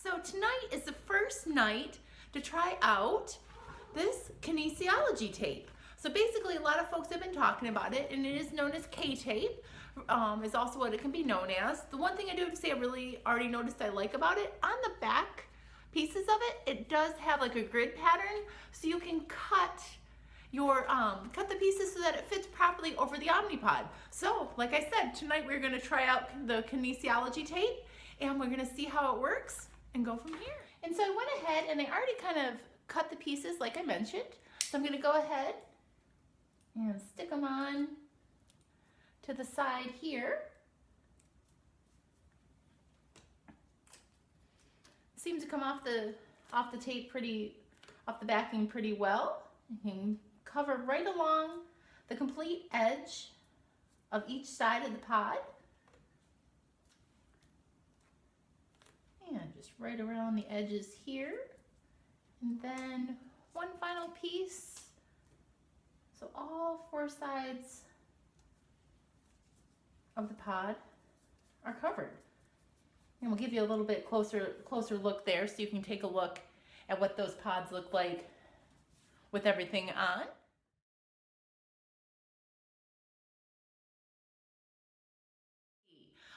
So tonight is the first night to try out this kinesiology tape. So basically a lot of folks have been talking about it, and it is known as K-tape, is also what it can be known as. The one thing I do have to say I really already noticed I like about it, on the back pieces of it, it does have like a grid pattern, so you can cut your cut the pieces so that it fits properly over the Omnipod. So like I said, tonight we're going to try out the kinesiology tape, and we're going to see how it works and go from here. And so I went ahead and I already kind of cut the pieces like I mentioned. So I'm going to go ahead and stick them on to the side here. Seems to come off the tape off the backing pretty well. You can cover right along the complete edge of each side of the pod. And just right around the edges here. And then one final piece. So all four sides of the pod are covered. And we'll give you a little bit closer look there so you can take a look at what those pods look like with everything on.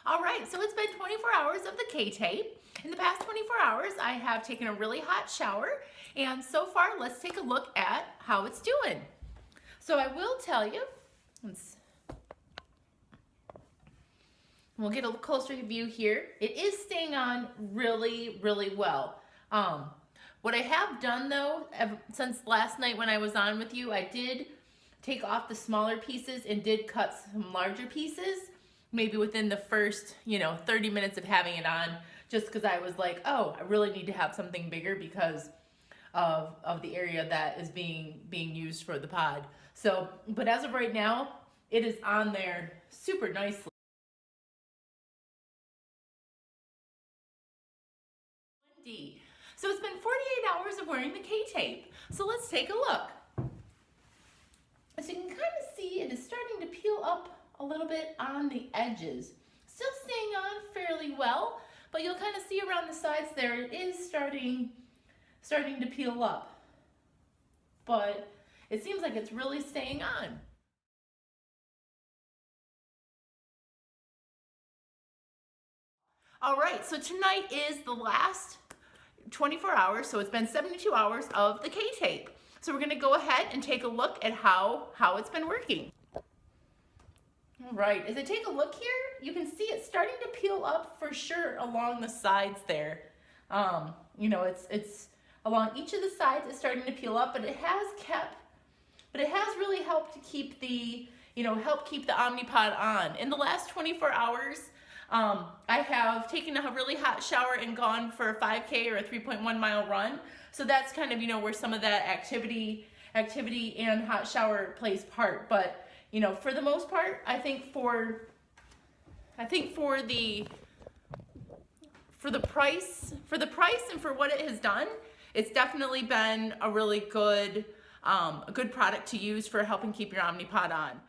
All right, so it's been 24 hours of the K-tape. In the past 24 hours, I have taken a really hot shower, and so far, let's take a look at how it's doing. So I will tell you, we'll get a closer view here. It is staying on really, really well. What I have done though, since last night when I was on with you, I did take off the smaller pieces and did cut some larger pieces, maybe within the first, 30 minutes of having it on, just because I was like, oh, I really need to have something bigger because of the area that is being used for the pod. So, but as of right now, it is on there super nicely. So it's been 48 hours of wearing the K-tape. So let's take a look. As you can kind of see, it is starting to peel up a little bit on the edges. Still staying on fairly well, but you'll kind of see around the sides there, it is starting to peel up. But it seems like it's really staying on. All right, so tonight is the last 24 hours, so it's been 72 hours of the K-tape. So we're gonna go ahead and take a look at how it's been working. All right, as I take a look here, you can see it's starting to peel up for sure along the sides there. It's along each of the sides, it's starting to peel up, but it has really helped to keep the, help keep the Omnipod on. In the last 24 hours, I have taken a really hot shower and gone for a 5K or a 3.1 mile run. So that's kind of, where some of that activity and hot shower plays part. But, for the most part, I think for the price and for what it has done, it's definitely been a really good, a good product to use for helping keep your Omnipod on.